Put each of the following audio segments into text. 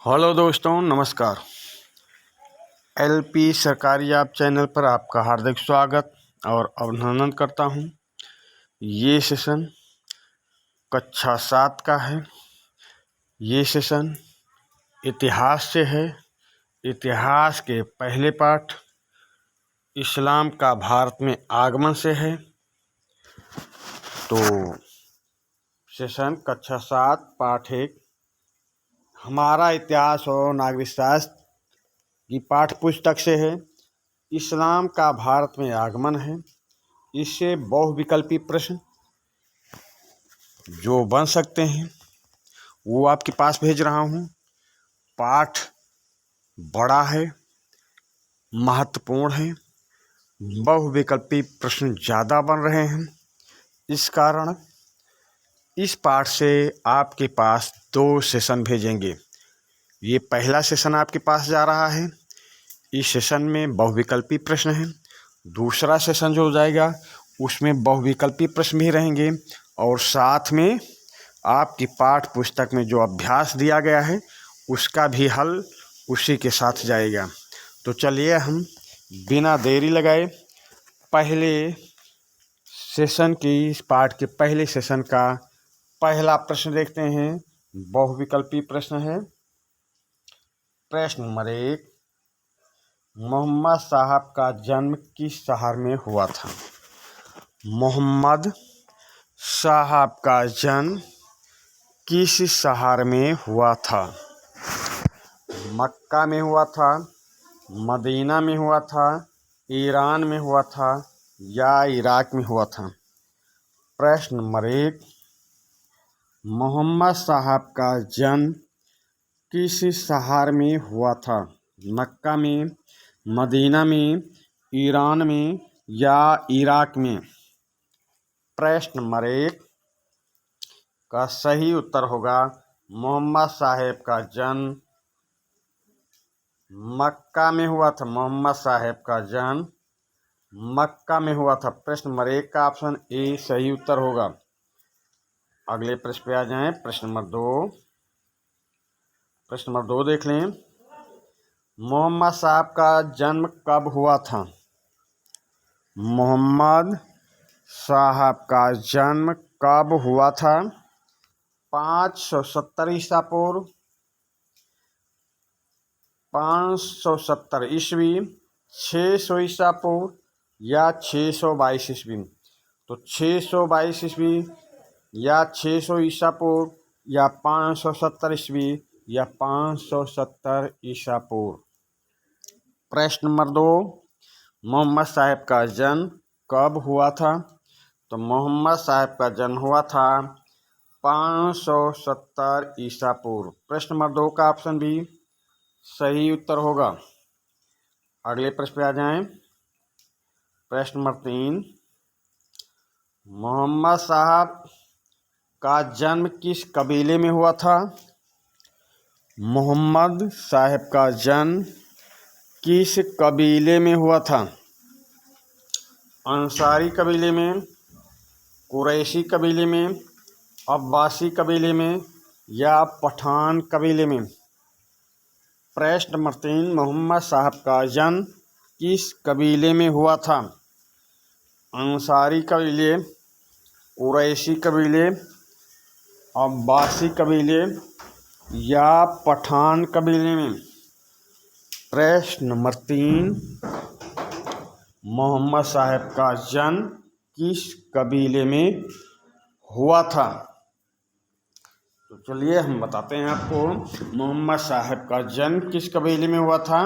Hello दोस्तों, नमस्कार। LP सरकारी आप चैनल पर आपका हार्दिक स्वागत और अभिनंदन करता हूं। ये सेशन कक्षा 7 का है। ये सेशन इतिहास से है। इतिहास के पहले पाठ इस्लाम का भारत में आगमन से है। तो सेशन कक्षा 7 पाठ 1 हमारा इतिहास और नागरिक शास्त्र की पाठ्य पुस्तक से है। इस्लाम का भारत में आगमन है। इससे बहुविकल्पी प्रश्न जो बन सकते हैं वो आपके पास भेज रहा हूँ। पाठ बड़ा है, महत्वपूर्ण है, बहुविकल्पी प्रश्न ज़्यादा बन रहे हैं। इस कारण इस पाठ से आपके पास 2 सेशन भेजेंगे। ये पहला सेशन आपके पास जा रहा है। इस सेशन में बहुविकल्पी प्रश्न हैं। दूसरा सेशन जो हो जाएगा उसमें बहुविकल्पी प्रश्न भी रहेंगे और साथ में आपकी पाठ्य पुस्तक में जो अभ्यास दिया गया है उसका भी हल उसी के साथ जाएगा। तो चलिए हम बिना देरी लगाए पहले सेशन की इस पाठ के पहले सेशन का पहला प्रश्न देखते हैं। बहुविकल्पी प्रश्न है। प्रश्न नंबर 1, मोहम्मद साहब का जन्म किस शहर में हुआ था? मोहम्मद साहब का जन्म किस शहर में हुआ था? मक्का में हुआ था, मदीना में हुआ था, ईरान में हुआ था या इराक में हुआ था? प्रश्न नंबर 1, मोहम्मद साहब का जन्म किस शहर में हुआ था? मक्का में, मदीना में, ईरान में या इराक में? प्रश्न नंबर 1 का सही उत्तर होगा मोहम्मद साहब का जन्म मक्का में हुआ था। मोहम्मद साहब का जन्म मक्का में हुआ था। प्रश्न नंबर 1 का ऑप्शन ए सही उत्तर होगा। अगले प्रश्न पे आ जाएं। प्रश्न नंबर 2 देख लें। मोहम्मद साहब का जन्म कब हुआ था? मोहम्मद साहब का जन्म कब हुआ था? 570 ईसा पूर्व, 570 ईस्वी, 600 ईसा पूर्व या 622 ईस्वी? तो 622 ईस्वी या 600 ईसा पूर्व या 570 ईस्वी या 570 ईसा पूर्व? प्रश्न नंबर 2, मोहम्मद साहब का जन्म कब हुआ था? तो मोहम्मद साहब का जन्म हुआ था 570 ईसा पूर्व। प्रश्न नंबर 2 का ऑप्शन भी सही उत्तर होगा। अगले प्रश्न पे आ जाएं। प्रश्न नंबर 3, मोहम्मद साहब का जन्म किस कबीले में हुआ था? मोहम्मद साहब का जन्म किस कबीले में हुआ था? अंसारी कबीले में, कुरैशी कबीले में, अब्बासी कबीले में या पठान कबीले में? प्रश्न नंबर 3, मोहम्मद साहब का जन्म किस कबीले में हुआ था? अंसारी कबीले, कुरैशी कबीले, अब्बासी कबीले या पठान कबीले में? प्रश्न नंबर 3, मोहम्मद साहब का जन्म किस कबीले में हुआ था? तो चलिए हम बताते हैं आपको। मोहम्मद साहब का जन्म किस कबीले में हुआ था?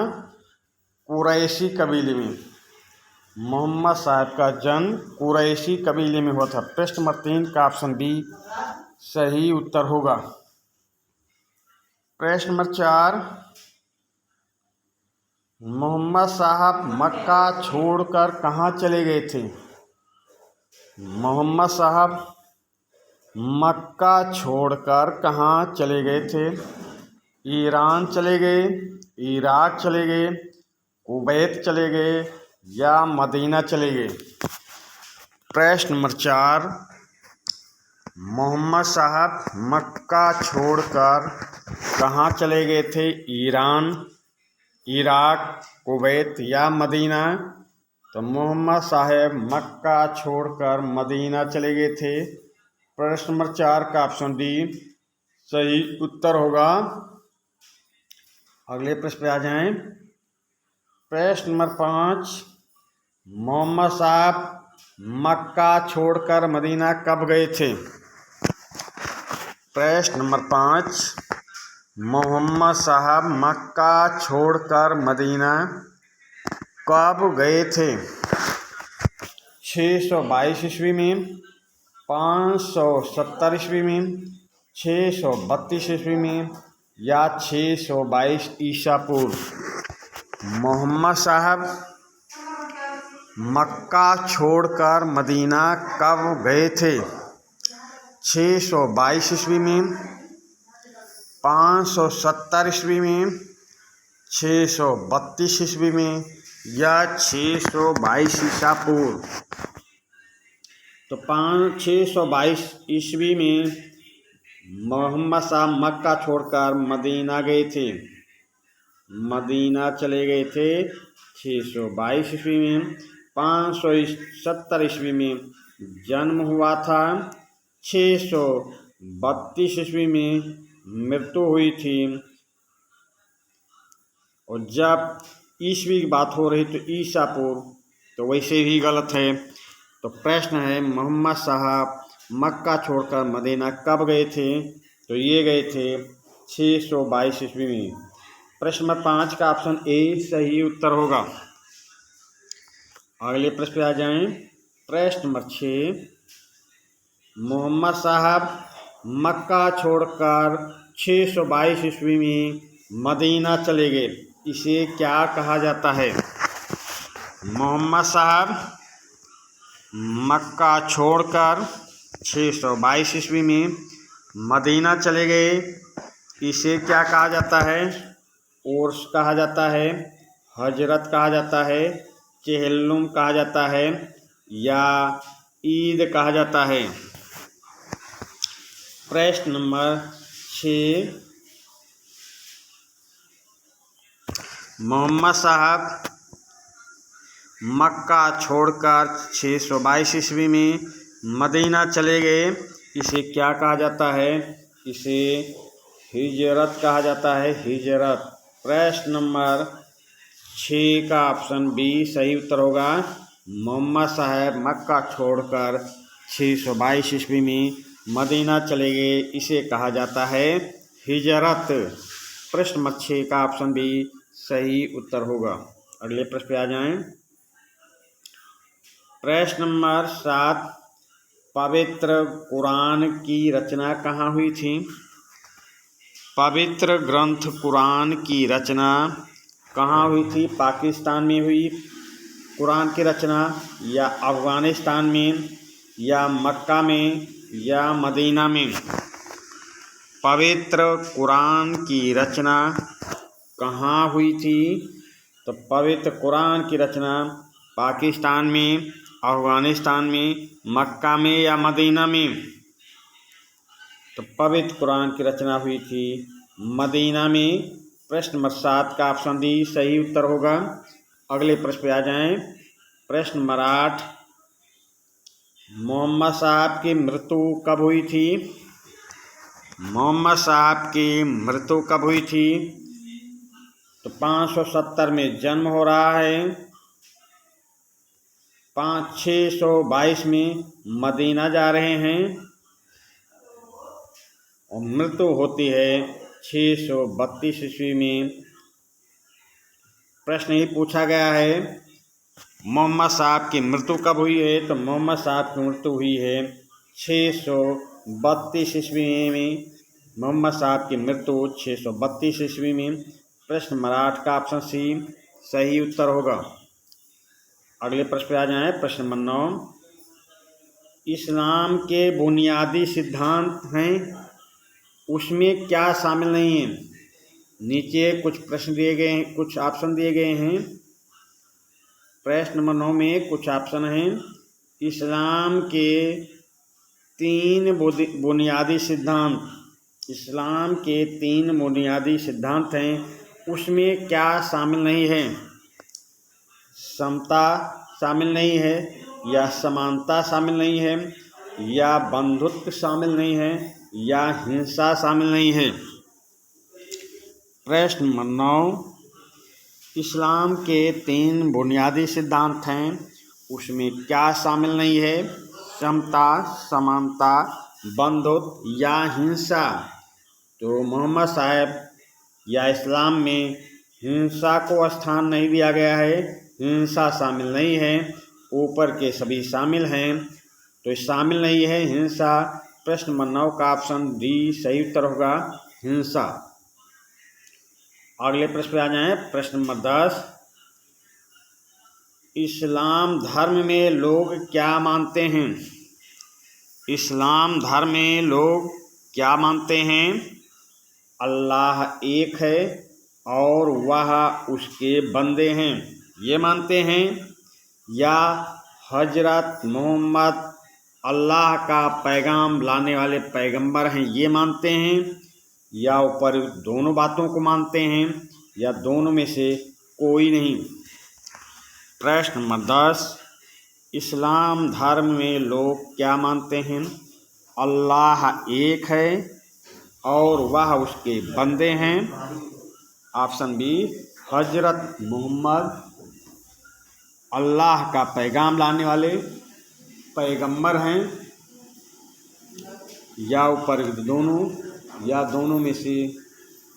कुरैशी कबीले में। मोहम्मद साहब का जन्म कुरैशी कबीले में हुआ था। प्रश्न नंबर 3 का ऑप्शन बी सही उत्तर होगा। प्रश्न नंबर 4, मोहम्मद साहब मक्का छोड़कर कहाँ चले गए थे? मोहम्मद साहब मक्का छोड़कर कहाँ चले गए थे? ईरान चले गए, इराक चले गए, कुवैत चले गए या मदीना चले गए? प्रश्न नंबर 4, मोहम्मद साहब मक्का छोड़कर कहाँ चले गए थे? ईरान, इराक, कुवैत या मदीना? तो मोहम्मद साहब मक्का छोड़कर मदीना चले गए थे। प्रश्न नंबर 4 का ऑप्शन डी सही उत्तर होगा। अगले प्रश्न पे आ जाएं। प्रश्न नंबर 5, मोहम्मद साहब मक्का छोड़कर मदीना कब गए थे? प्रश्न नंबर 5, मोहम्मद साहब मक्का छोड़कर मदीना कब गए थे? 622 ईस्वी में, 570 ईस्वी में, 632 ईस्वी में या 622 ईसा पूर्व? मोहम्मद साहब मक्का छोड़कर मदीना कब गए थे? 622 ईस्वी में, 570 ईस्वी में, 632 ईस्वी में या 622 ईसा पूर्व? तो 622 ईस्वी में मोहम्मद साहब मक्का छोड़कर मदीना गए थे। मदीना चले गए थे 622 ईस्वी में। 570 ईस्वी में जन्म हुआ था। 632 ईस्वी में मृत्यु हुई थी। और जब ईस्वी की बात हो रही तो ईसा पूर्व, तो वैसे भी गलत है। तो प्रश्न है मोहम्मद साहब मक्का छोड़कर मदीना कब गए थे? तो ये गए थे 622 ईस्वी में। प्रश्न नंबर 5 का ऑप्शन ए सही उत्तर होगा। अगले प्रश्न पे आ जाएं। प्रश्न नंबर 6, मोहम्मद साहब मक्का छोड़कर 622 ईस्वी में मदीना चले गए, इसे क्या कहा जाता है? मोहम्मद साहब मक्का छोड़कर 622 ईस्वी में मदीना चले गए, इसे क्या कहा जाता है? उर्स कहा जाता है, हजरत कहा जाता है, चेहल्लुम कहा जाता है या ईद कहा जाता है? प्रश्न नंबर 6, मोहम्मद साहब मक्का छोड़कर 622 ईस्वी में मदीना चले गए, इसे क्या कहा जाता है? इसे हिजरत कहा जाता है, हिजरत। प्रश्न नंबर 6 का ऑप्शन बी सही उत्तर होगा। मोहम्मद साहब मक्का छोड़कर 622 ईस्वी में मदीना चले गए, इसे कहा जाता है हिजरत। प्रश्न नंबर 6 का ऑप्शन बी सही उत्तर होगा। अगले प्रश्न पे आ जाएं। प्रश्न नंबर 7, पवित्र कुरान की रचना कहाँ हुई थी? पवित्र ग्रंथ कुरान की रचना कहाँ हुई थी? पाकिस्तान में हुई कुरान की रचना या अफ़गानिस्तान में या मक्का में या मदीना में? पवित्र कुरान की रचना कहाँ हुई थी? तो पवित्र कुरान की रचना पाकिस्तान में, अफ़गानिस्तान में, मक्का में या मदीना में? तो पवित्र कुरान की रचना हुई थी मदीना में। प्रश्न नंबर 7 का ऑप्शन डी सही उत्तर होगा। अगले प्रश्न पे आ जाएं। प्रश्न नंबर 8, मोहम्मद साहब की मृत्यु कब हुई थी? मोहम्मद साहब की मृत्यु कब हुई थी? तो 570 में जन्म हो रहा है। 622 में मदीना जा रहे हैं और मृत्यु होती है 632 ईस्वी में। प्रश्न ही पूछा गया है मोहम्मद साहब की मृत्यु कब हुई है? तो मोहम्मद साहब की मृत्यु हुई है 632 ईस्वी में। मोहम्मद साहब की मृत्यु 632 ईस्वी में। प्रश्न नंबर 8 का ऑप्शन सी सही उत्तर होगा। अगले प्रश्न पे आ जाएं। प्रश्न नंबर 9, इस्लाम के बुनियादी सिद्धांत हैं, उसमें क्या शामिल नहीं है? नीचे कुछ प्रश्न दिए गए हैं, कुछ ऑप्शन दिए गए हैं। प्रश्न नंबर 9 में कुछ ऑप्शन हैं। इस्लाम के 3 बुनियादी सिद्धांत इस्लाम के 3 बुनियादी सिद्धांत हैं, उसमें क्या शामिल नहीं है? समता शामिल नहीं है, या समानता शामिल नहीं है, या बंधुत्व शामिल नहीं है, या हिंसा शामिल नहीं है। प्रश्न नंबर 9, इस्लाम के 3 बुनियादी सिद्धांत हैं, उसमें क्या शामिल नहीं है? समता, समानता, बंधुत्व या हिंसा। तो मोहम्मद साहब या इस्लाम में हिंसा को स्थान नहीं दिया गया है, हिंसा शामिल नहीं है, ऊपर के सभी शामिल हैं, तो शामिल नहीं है हिंसा। प्रश्न नंबर 9 का ऑप्शन डी सही उत्तर होगा, हिंसा। अगले प्रश्न पे आ जाएं। प्रश्न नंबर 10, इस्लाम धर्म में लोग क्या मानते हैं? इस्लाम धर्म में लोग क्या मानते हैं? अल्लाह एक है और वह उसके बंदे हैं, ये मानते हैं, या हजरत मोहम्मद अल्लाह का पैगाम लाने वाले पैगंबर हैं, ये मानते हैं, या ऊपर दोनों बातों को मानते हैं, या दोनों में से कोई नहीं। प्रश्न नंबर 10, इस्लाम धर्म में लोग क्या मानते हैं? अल्लाह एक है और वह उसके बंदे हैं। ऑप्शन बी, हजरत मोहम्मद अल्लाह का पैगाम लाने वाले पैगंबर हैं, या ऊपर दोनों, या दोनों में से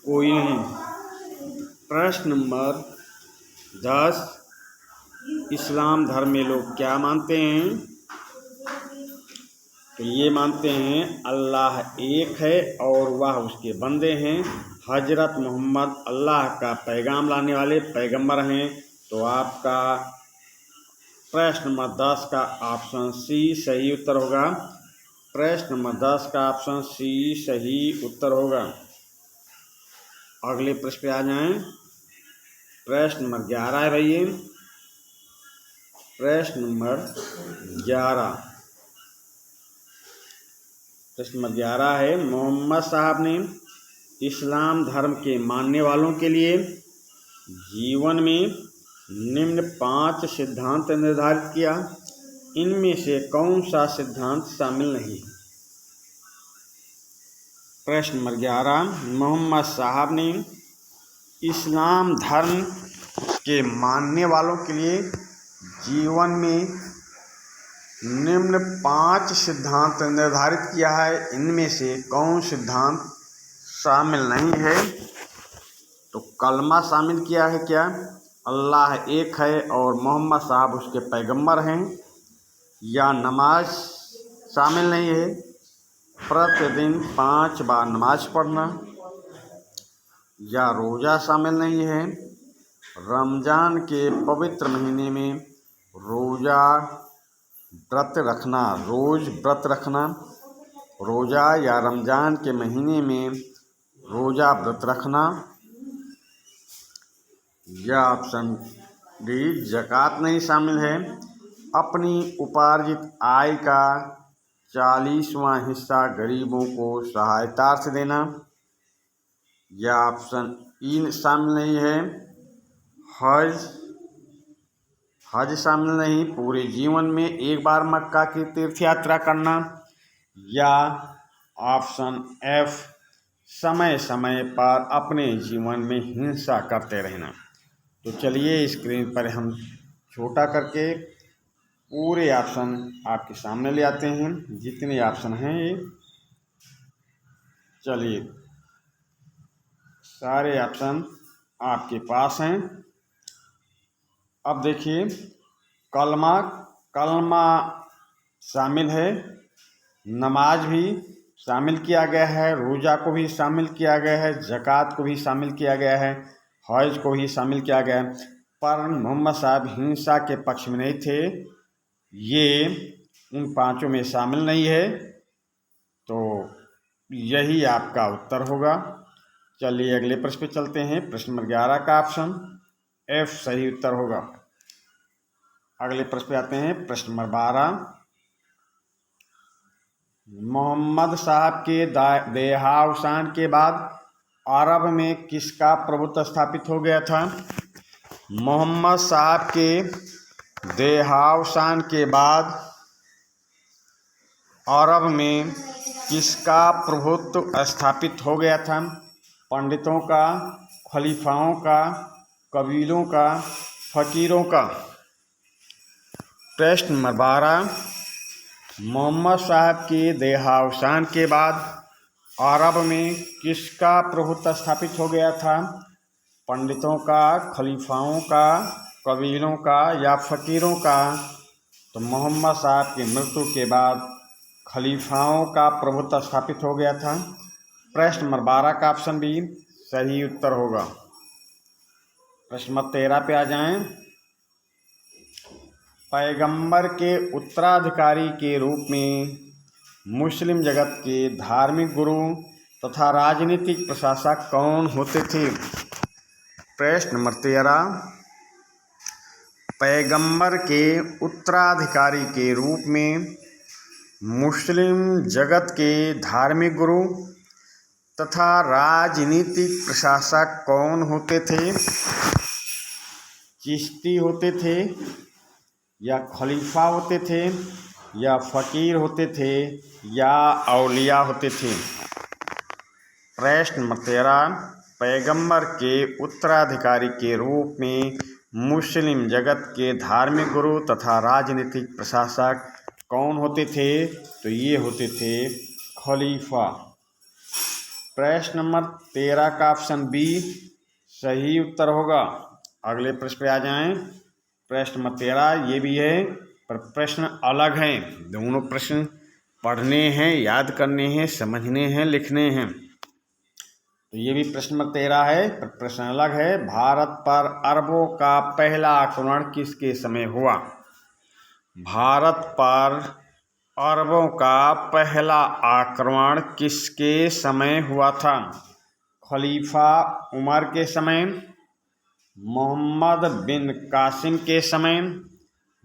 कोई नहीं। प्रश्न नंबर 10, इस्लाम धर्म में लोग क्या मानते हैं? तो ये मानते हैं अल्लाह एक है और वह उसके बंदे हैं, हजरत मोहम्मद अल्लाह का पैगाम लाने वाले पैगंबर हैं। तो आपका प्रश्न नंबर 10 का ऑप्शन सी सही उत्तर होगा। प्रश्न नंबर 10 का ऑप्शन सी सही उत्तर होगा। अगले प्रश्न पे आ जाएं। प्रश्न नंबर 11 है भैया। प्रश्न नंबर 11, प्रश्न नंबर 11 है, मोहम्मद साहब ने इस्लाम धर्म के मानने वालों के लिए जीवन में निम्न 5 सिद्धांत निर्धारित किया, इनमें से कौन सा सिद्धांत शामिल नहीं? प्रश्न नंबर 11, मोहम्मद साहब ने इस्लाम धर्म के मानने वालों के लिए जीवन में निम्न 5 सिद्धांत निर्धारित किया है, इनमें से कौन सिद्धांत शामिल नहीं है? तो कलमा शामिल किया है क्या? अल्लाह एक है और मोहम्मद साहब उसके पैगंबर हैं, या नमाज शामिल नहीं है, प्रतिदिन 5 बार नमाज पढ़ना, या रोज़ा शामिल नहीं है, रमज़ान के पवित्र महीने में रोज़ा व्रत रखना, रोज़ व्रत रखना, रोज़ा या रमज़ान के महीने में रोज़ा व्रत रखना, या ऑप्शन डी ज़कात नहीं शामिल है, अपनी उपार्जित आय का 40वां हिस्सा गरीबों को सहायता से देना, या ऑप्शन ई शामिल नहीं है, हज शामिल नहीं, पूरे जीवन में एक बार मक्का की तीर्थ यात्रा करना, या ऑप्शन एफ समय समय पर अपने जीवन में हिंसा करते रहना। तो चलिए स्क्रीन पर हम छोटा करके पूरे ऑप्शन आपके सामने ले आते हैं, जितने ऑप्शन हैं ये। चलिए सारे ऑप्शन आपके पास हैं। अब देखिए, कलमा शामिल है, नमाज भी शामिल किया गया है, रोज़ा को भी शामिल किया गया है, ज़कात को भी शामिल किया गया है, हज को भी शामिल किया गया है, पर मोहम्मद साहब हिंसा के पक्ष में नहीं थे, ये उन 5 में शामिल नहीं है। तो यही आपका उत्तर होगा। चलिए अगले प्रश्न पे चलते हैं। प्रश्न नंबर 11 का ऑप्शन एफ सही उत्तर होगा। अगले प्रश्न पे आते हैं। प्रश्न नंबर 12, मोहम्मद साहब के देहावसान के बाद अरब में किसका प्रभुत्व स्थापित हो गया था? मोहम्मद साहब के देहावसान के बाद अरब में किसका प्रभुत्व स्थापित हो गया था? पंडितों का, खलीफाओं का, कबीलों का, फकीरों का। प्रश्न नंबर 12, मोहम्मद साहब के देहावसान के बाद अरब में किसका प्रभुत्व स्थापित हो गया था? पंडितों का, खलीफाओं का, कबीलों का या फकीरों का? तो मोहम्मद साहब की मृत्यु के बाद खलीफाओं का प्रभुत्व स्थापित हो गया था। प्रश्न नंबर 12 का ऑप्शन बी सही उत्तर होगा। प्रश्न नंबर 13 पे आ जाएं। पैगंबर के उत्तराधिकारी के रूप में मुस्लिम जगत के धार्मिक गुरु तथा राजनीतिक प्रशासक कौन होते थे? प्रश्न नंबर 13, पैगंबर के उत्तराधिकारी के रूप में मुस्लिम जगत के धार्मिक गुरु तथा राजनीतिक प्रशासक कौन होते थे? चिश्ती होते थे या खलीफा होते थे या फ़कीर होते थे या औलिया होते थे? प्रश्न नंबर 13, पैगंबर के उत्तराधिकारी के रूप में मुस्लिम जगत के धार्मिक गुरु तथा राजनीतिक प्रशासक कौन होते थे? तो ये होते थे खलीफा। प्रश्न नंबर 13 का ऑप्शन बी सही उत्तर होगा। अगले प्रश्न पे आ जाएं। प्रश्न नंबर 13 ये भी है पर प्रश्न अलग हैं। दोनों प्रश्न पढ़ने हैं, याद करने हैं, समझने हैं, लिखने हैं। तो ये भी प्रश्न नंबर 13 है पर प्रश्न अलग है। भारत पर अरबों का पहला आक्रमण किसके समय हुआ? भारत पर अरबों का पहला आक्रमण किसके समय हुआ था? खलीफा उमर के समय, मोहम्मद बिन कासिम के समय,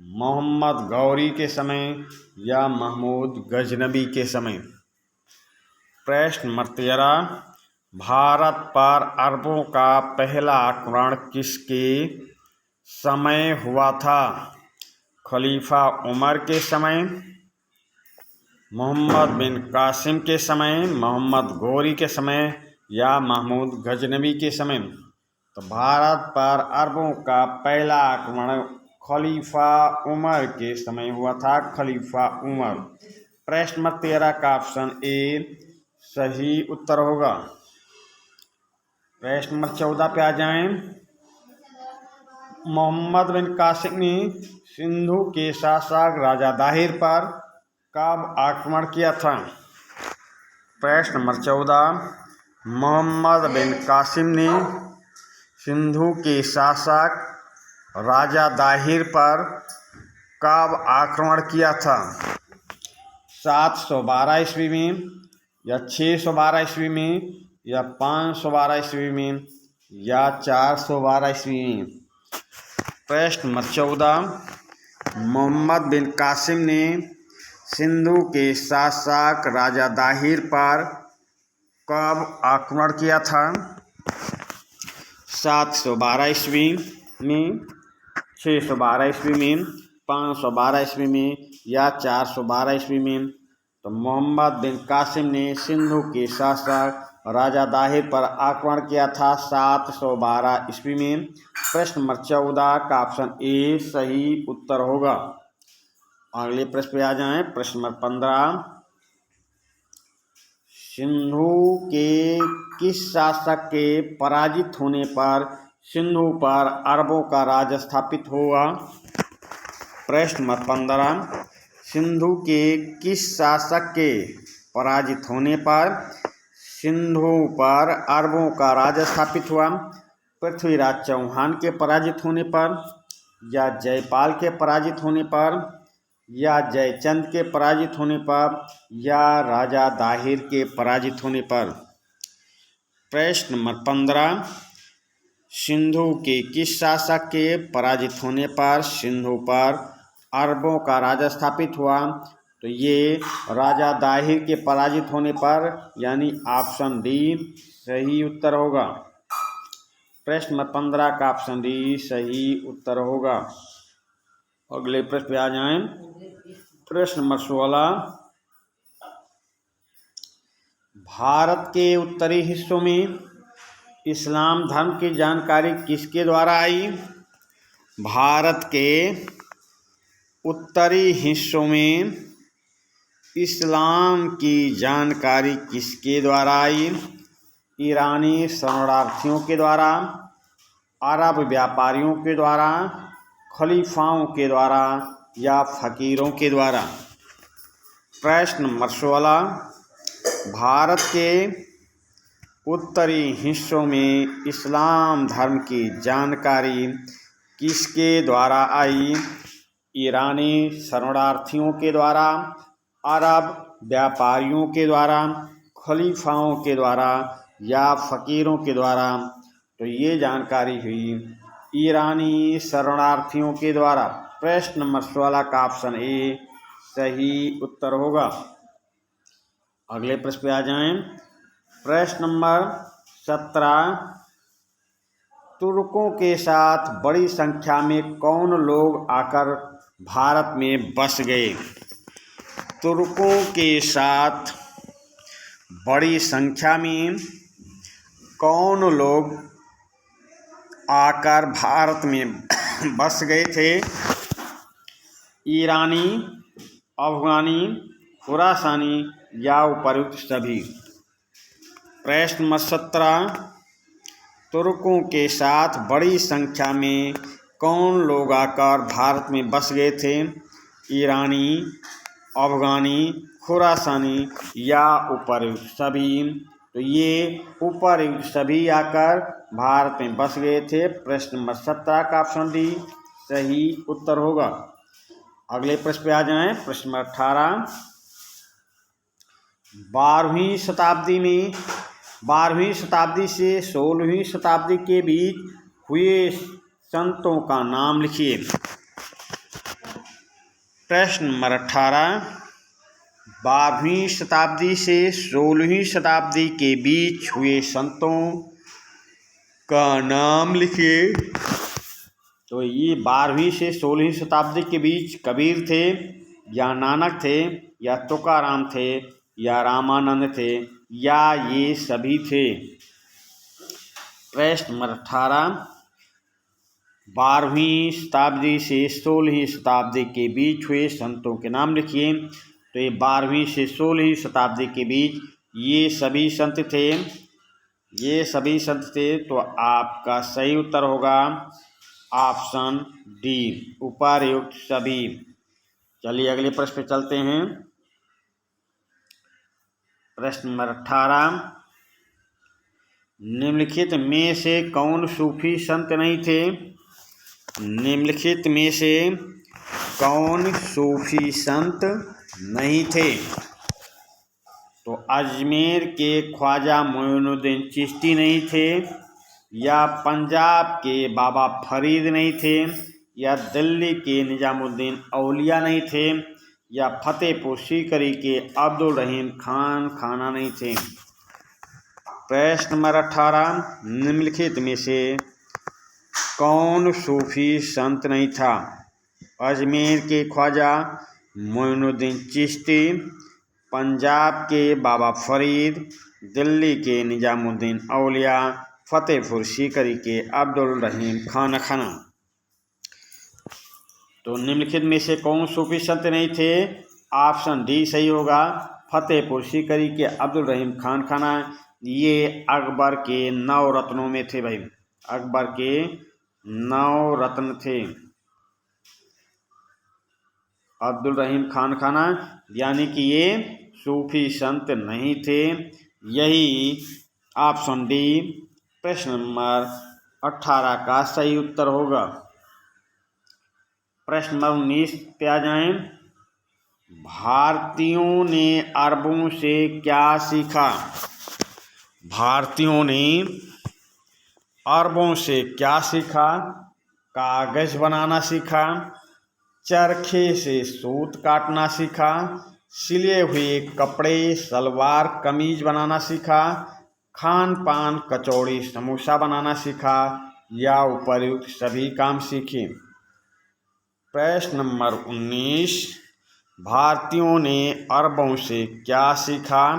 मोहम्मद गौरी के समय या महमूद गजनबी के समय? प्रश्न नंबर 13, भारत पर अरबों का पहला आक्रमण किसके समय हुआ था? खलीफा उमर के समय, मोहम्मद बिन कासिम के समय, मोहम्मद गौरी के समय या महमूद गजनबी के समय? तो भारत पर अरबों का पहला आक्रमण खलीफा उमर के समय हुआ था। खलीफा उमर। प्रश्न नंबर 13 का ऑप्शन ए सही उत्तर होगा। प्रश्न नंबर 14 पे आ जाएं। मोहम्मद बिन कासिम ने सिंधु के शासक राजा दाहिर पर कब आक्रमण किया था? प्रश्न नंबर 14, मोहम्मद बिन कासिम ने सिंधु के शासक राजा दाहिर पर कब आक्रमण किया था? 712 ईस्वी में या 612 ईस्वी में या 512 ईस्वी में या 412 ईस्वी में? प्रश्न नंबर 14, मोहम्मद बिन कासिम ने सिंधु के शासक राजा दाहिर पर कब आक्रमण किया था? 712 ईस्वी में, 612 ईस्वी में, 512 ईस्वी में या 412 ईस्वी में? तो मोहम्मद बिन कासिम ने सिंधु के शासक राजा दाहिर पर आक्रमण किया था 712 ईस्वी में। प्रश्न नंबर 14 का ऑप्शन ए सही उत्तर होगा। अगले प्रश्न पे आ जाएं। प्रश्न नंबर 15, सिंधु के किस शासक के पराजित होने पर सिंधु पर अरबों का राज स्थापित हुआ? प्रश्न नंबर 15, सिंधु के किस शासक के पराजित होने पर सिंधु पर अरबों का राज स्थापित हुआ? पृथ्वीराज चौहान के पराजित होने पर या जयपाल के पराजित होने पर या जयचंद के पराजित होने पर या राजा दाहिर के पराजित होने पर? प्रश्न नंबर 15, सिंधु के किस शासक के पराजित होने पर सिंधु पर अरबों का राज स्थापित हुआ? तो ये राजा दाहिर के पराजित होने पर, यानी ऑप्शन डी सही उत्तर होगा। प्रश्न नंबर 15 का ऑप्शन डी सही उत्तर होगा। अगले प्रश्न पे आ जाएं। प्रश्न नंबर 16, भारत के उत्तरी हिस्सों में इस्लाम धर्म की जानकारी किसके द्वारा आई? भारत के उत्तरी हिस्सों में इस्लाम की जानकारी किसके द्वारा आई? ईरानी शरणार्थियों के द्वारा, अरब व्यापारियों के द्वारा, खलीफाओं के द्वारा या फकीरों के द्वारा? प्रश्न नंबर 16, भारत के उत्तरी हिस्सों में इस्लाम धर्म की जानकारी किसके द्वारा आई? ईरानी शरणार्थियों के द्वारा, अरब व्यापारियों के द्वारा, खलीफाओं के द्वारा या फकीरों के द्वारा? तो ये जानकारी हुई ईरानी शरणार्थियों के द्वारा। प्रश्न नंबर 16 का ऑप्शन ए सही उत्तर होगा। अगले प्रश्न पे आ जाएं। प्रश्न नंबर 17, तुर्कों के साथ बड़ी संख्या में कौन लोग आकर भारत में बस गए? तुर्कों के साथ बड़ी संख्या में कौन लोग आकर भारत में बस गए थे? ईरानी, अफगानी, खुरासानी या उपर्युक्त सभी? प्रश्न नंबर 17, तुर्कों के साथ बड़ी संख्या में कौन लोग आकर भारत में बस गए थे? ईरानी, अफगानी, खुरासानी या उपर्युक्त सभी? तो ये उपर्युक्त सभी आकर भारत में बस गए थे। प्रश्न नंबर 17 का ऑप्शन डी सही उत्तर होगा। अगले प्रश्न पे आ जाएं। प्रश्न नंबर 18, 12वीं शताब्दी से 16वीं शताब्दी के बीच हुए संतों का नाम लिखिए। प्रश्न नंबर 18, 12वीं शताब्दी से 16वीं शताब्दी के बीच हुए संतों का नाम लिखिए। तो ये 12वीं से 16वीं शताब्दी के बीच कबीर थे, या नानक थे, या तुकाराम थे, या रामानंद थे, या ये सभी थे? प्रश्न नंबर 18, 12वीं शताब्दी से 16वीं शताब्दी के बीच हुए संतों के नाम लिखिए। तो ये 12वीं से 16वीं शताब्दी के बीच ये सभी संत थे। तो आपका सही उत्तर होगा ऑप्शन डी, उपर्युक्त सभी। चलिए अगले प्रश्न पे चलते हैं। प्रश्न नंबर 18, निम्नलिखित में से कौन सूफी संत नहीं थे? निम्नलिखित में से कौन सूफी संत नहीं थे? तो अजमेर के ख्वाजा मोइनुद्दीन चिश्ती नहीं थे, या पंजाब के बाबा फरीद नहीं थे, या दिल्ली के निजामुद्दीन औलिया नहीं थे, या फतेहपुर सीकरी के अब्दुल रहीम खान खाना नहीं थे? प्रश्न नंबर 18, निम्नलिखित में से कौन सूफी संत नहीं था? अजमेर के ख्वाजा मोइनुद्दीन चिश्ती, पंजाब के बाबा फरीद, दिल्ली के निजामुद्दीन औलिया, फतेहपुर सीकरी के अब्दुल रहीम खान खाना? तो निम्नलिखित में से कौन सूफी संत नहीं थे? ऑप्शन डी सही होगा, फतेहपुर सीकरी के अब्दुल रहीम खान खाना। ये अकबर के 9 रत्नों में थे भाई, अकबर के 9 रत्न थे। अब्दुल रहीम खान खाना यानी कि ये सूफी संत नहीं थे। यही ऑप्शन डी प्रश्न नंबर 18 का सही उत्तर होगा। प्रश्न नंबर 19 पे आ जाएं। भारतीयों ने अरबों से क्या सीखा? भारतीयों ने अरबों से क्या सीखा? कागज बनाना सीखा, चरखे से सूत काटना सीखा, सिले हुए कपड़े सलवार कमीज बनाना सीखा, खान पान कचौड़ी समोसा बनाना सीखा या उपर्युक्त सभी काम सीखे। प्रश्न नंबर 19, भारतीयों ने अरबों से क्या सीखा?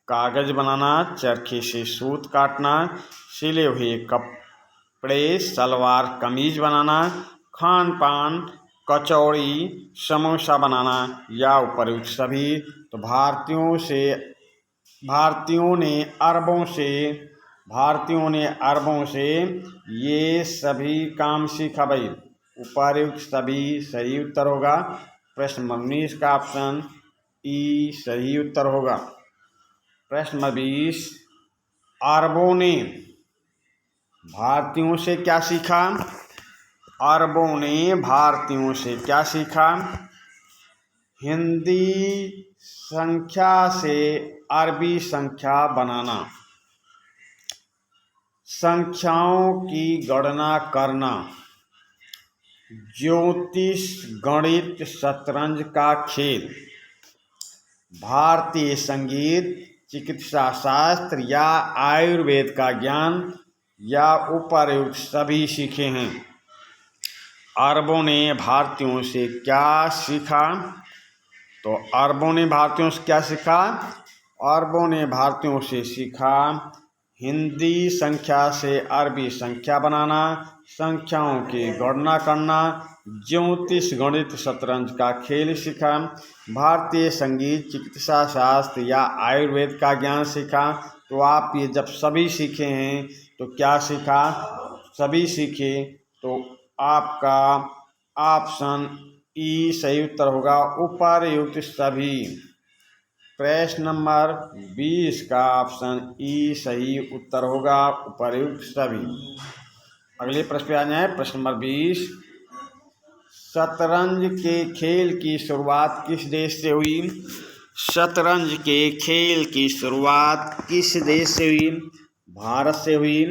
कागज बनाना, चरखे से सूत काटना, सिले हुए कपड़े सलवार कमीज बनाना, खान पान कचौड़ी समोसा बनाना या उपर्युक्त सभी। तो भारतीयों ने अरबों से ये सभी काम सीखा भाई। उपर्युक्त सभी सही उत्तर होगा। प्रश्न नंबर 19 का ऑप्शन ई सही उत्तर होगा। प्रश्न नंबर 20, अरबों ने भारतीयों से क्या सीखा? अरबों ने भारतीयों से क्या सीखा? हिंदी संख्या से अरबी संख्या बनाना, संख्याओं की गणना करना, ज्योतिष गणित शतरंज का खेल, भारतीय संगीत, चिकित्सा शास्त्र या आयुर्वेद का ज्ञान या उपर्युक्त सभी सीखे हैं। अरबों ने भारतीयों से क्या सीखा? तो अरबों ने भारतीयों से क्या सीखा? अरबों ने भारतीयों से सीखा हिंदी संख्या से अरबी संख्या बनाना, संख्याओं की गणना करना, ज्योतिष गणित शतरंज का खेल सीखा, भारतीय संगीत, चिकित्सा शास्त्र या आयुर्वेद का ज्ञान सीखा। तो आप ये जब सभी सीखे हैं तो क्या सीखा? सभी सीखे। तो आपका ऑप्शन ई सही उत्तर होगा, उपर्युक्त सभी। प्रश्न नंबर 20 का ऑप्शन ई सही उत्तर होगा, उपर्युक्त सभी। अगले प्रश्न पे आ जाए। प्रश्न नंबर 20, शतरंज के खेल की शुरुआत किस देश से हुई? शतरंज के खेल की शुरुआत किस देश से हुई? भारत से हुई,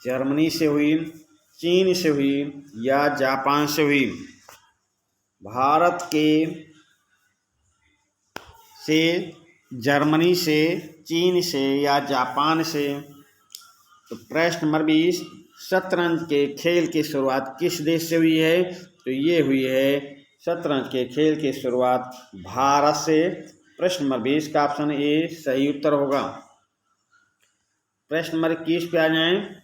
जर्मनी से हुई, चीन से हुई या जापान से हुई? भारत से, जर्मनी से, चीन से या जापान से? तो प्रश्न नंबर 20, शतरंज के खेल की शुरुआत किस देश से हुई है? तो ये हुई है शतरंज के खेल की शुरुआत भारत से। प्रश्न नंबर 20 का ऑप्शन ए सही उत्तर होगा। प्रश्न नंबर 21 पे आ जाएं।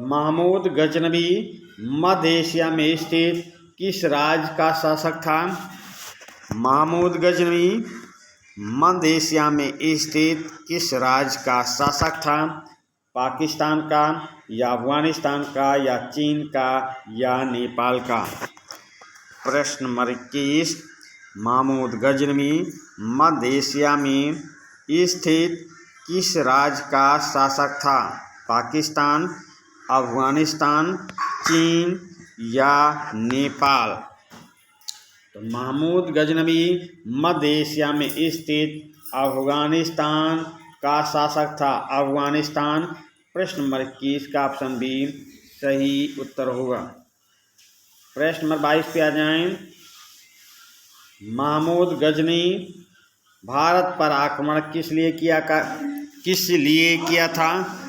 महमूद गजनवी मध्य एशिया में स्थित किस राज्य का शासक था? महमूद गजनवी मध्य एशिया में स्थित किस राज्य का शासक था? पाकिस्तान का या अफगानिस्तान का या चीन का या नेपाल का? प्रश्न नंबर 21, महमूद गजनवी मध्य एशिया में स्थित किस राज्य का शासक था? पाकिस्तान, अफगानिस्तान, चीन या नेपाल? तो महमूद गजनवी मध्य एशिया में स्थित अफगानिस्तान का शासक था, अफगानिस्तान। प्रश्न नंबर 21 का ऑप्शन बी सही उत्तर होगा। प्रश्न नंबर 22 पे आ जाएं। महमूद गजनी भारत पर आक्रमण किस लिए किया था?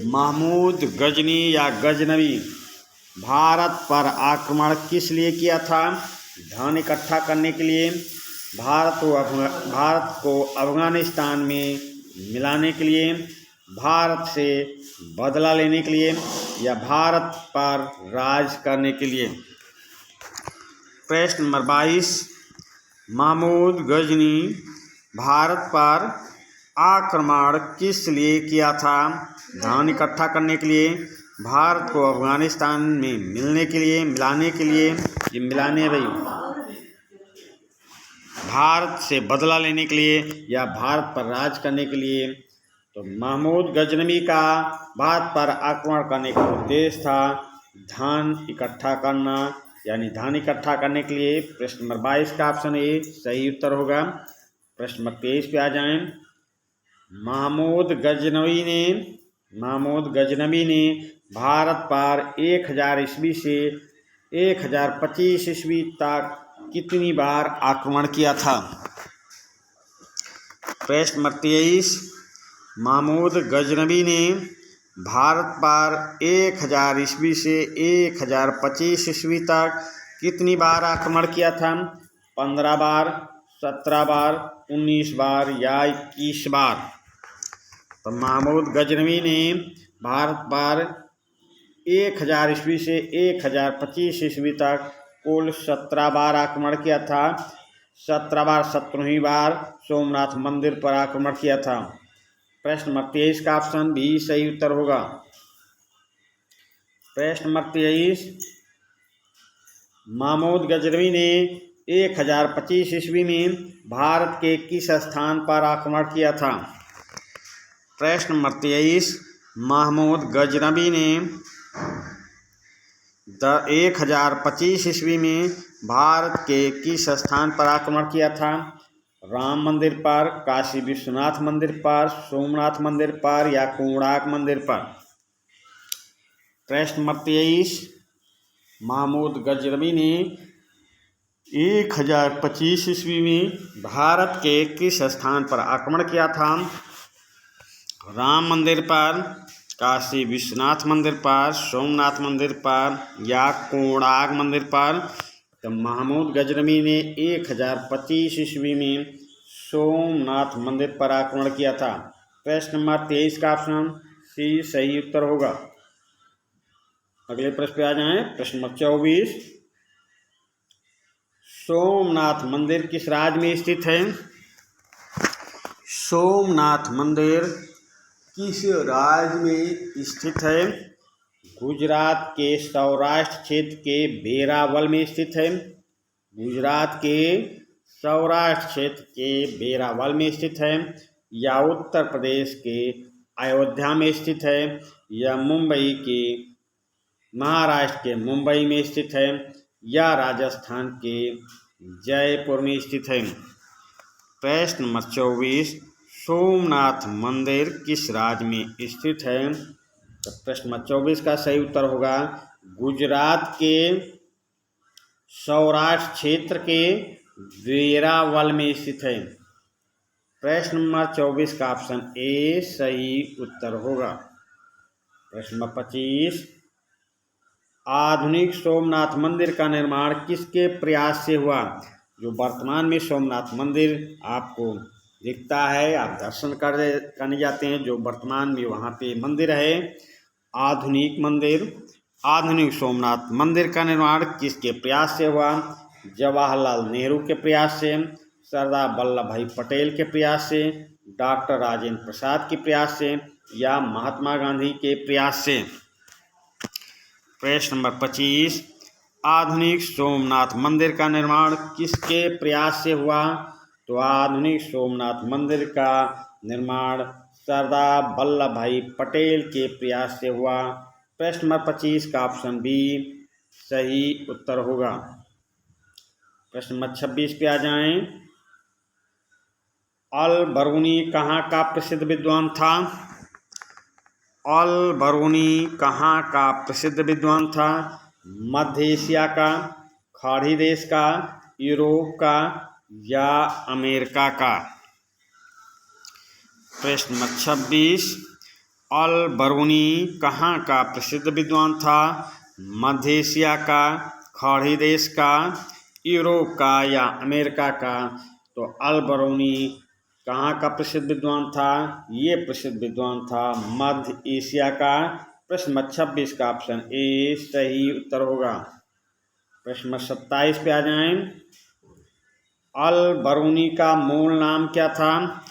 महमूद गजनी या गजनवी भारत पर आक्रमण किस लिए किया था? धन इकट्ठा करने के लिए, भारत को अफगानिस्तान में मिलाने के लिए, भारत से बदला लेने के लिए या भारत पर राज करने के लिए? प्रश्न नंबर 22, महमूद गजनी भारत पर आक्रमण किस लिए किया था? धन इकट्ठा करने के लिए, भारत को अफगानिस्तान में मिलाने के लिए, ये मिलाने भाई, भारत से बदला लेने के लिए या भारत पर राज करने के लिए? तो महमूद गजनवी का भारत पर आक्रमण करने का उद्देश्य था धन इकट्ठा करना, यानी धन इकट्ठा करने के लिए। प्रश्न नंबर 22 का ऑप्शन ए सही उत्तर होगा। प्रश्न नंबर 23 पे आ जाएं। महमूद गजनवी ने भारत पर 1000 ईस्वी से 1025 ईस्वी तक कितनी बार आक्रमण किया था? प्रश्न नंबर 23, महमूद गजनवी ने भारत पर 1000 ईस्वी से 1025 ईस्वी तक कितनी बार आक्रमण किया था? 15 बार, 17 बार, 19 बार या 21 बार? तो महमूद गजनवी ने भारत पर 1000 ईस्वी से 1025 ईस्वी तक कुल 17 बार आक्रमण किया था। 17 बार 17वीं बार सोमनाथ मंदिर पर आक्रमण किया था। प्रश्न नंबर 23 का ऑप्शन भी सही उत्तर होगा। प्रश्न नंबर 23, महमूद गजनवी ने 1025 ईस्वी में भारत के किस स्थान पर आक्रमण किया था? प्रश्न नंबर 23, महमूद गजनवी ने 1025 ईस्वी में भारत के किस स्थान पर आक्रमण किया था? राम मंदिर पर, काशी विश्वनाथ मंदिर पर, सोमनाथ मंदिर पर या कोणार्क मंदिर पर? प्रश्न नंबर 23, महमूद गजनवी ने 1025 ईस्वी में भारत के किस स्थान पर आक्रमण किया था? राम मंदिर पर, काशी विश्वनाथ मंदिर पर, सोमनाथ मंदिर पर या कोणार्क मंदिर पर? तो महमूद गजनवी ने 1025 ईस्वी में सोमनाथ मंदिर पर आक्रमण किया था। प्रश्न नंबर 23 का ऑप्शन सी सही उत्तर होगा। अगले प्रश्न पे आ जाएं। प्रश्न नंबर 24, सोमनाथ मंदिर किस राज्य में स्थित है? सोमनाथ मंदिर किस राज्य में स्थित है? गुजरात के सौराष्ट्र क्षेत्र के वेरावल में स्थित है। गुजरात के सौराष्ट्र क्षेत्र के वेरावल में स्थित है या उत्तर प्रदेश के अयोध्या में स्थित है या महाराष्ट्र के मुंबई में स्थित है या राजस्थान के जयपुर में स्थित है? प्रश्न नंबर 24, सोमनाथ मंदिर किस राज्य में स्थित है? तो प्रश्न नंबर 24 का सही उत्तर होगा गुजरात के सौराष्ट्र क्षेत्र के वेरावल में स्थित है। प्रश्न नंबर 24 का ऑप्शन ए सही उत्तर होगा। प्रश्न नंबर 25, आधुनिक सोमनाथ मंदिर का निर्माण किसके प्रयास से हुआ? जो वर्तमान में सोमनाथ मंदिर आपको दिखता है, आप दर्शन करने जाते हैं, जो वर्तमान में वहाँ पे मंदिर है आधुनिक सोमनाथ मंदिर का निर्माण किसके प्रयास से हुआ? जवाहरलाल नेहरू के प्रयास से, सरदार वल्लभ भाई पटेल के प्रयास से, डॉक्टर राजेंद्र प्रसाद के प्रयास से या महात्मा गांधी के प्रयास से? प्रश्न नंबर 25, आधुनिक सोमनाथ मंदिर का निर्माण किसके प्रयास से हुआ? तो आधुनिक सोमनाथ मंदिर का निर्माण सरदार वल्लभ भाई पटेल के प्रयास से हुआ। प्रश्न नंबर 25 का ऑप्शन बी सही उत्तर होगा। प्रश्न नंबर 26 पे आ जाएं। अल बरूनी कहाँ का प्रसिद्ध विद्वान था? अल बरूनी कहाँ का प्रसिद्ध विद्वान था? मध्य एशिया का, खाड़ी देश का, यूरोप का या अमेरिका का? प्रश्न नंबर 26, अल बरूनी कहाँ का प्रसिद्ध विद्वान था? मध्य एशिया का, खाड़ी देश का, यूरोप का या अमेरिका का? तो अल बरूनी कहाँ का प्रसिद्ध विद्वान था? ये प्रसिद्ध विद्वान था मध्य एशिया का। प्रश्न नंबर 26 का ऑप्शन ए सही उत्तर होगा। प्रश्न नंबर 27 पे आ जाएं। अल बरूनी का मूल नाम क्या था?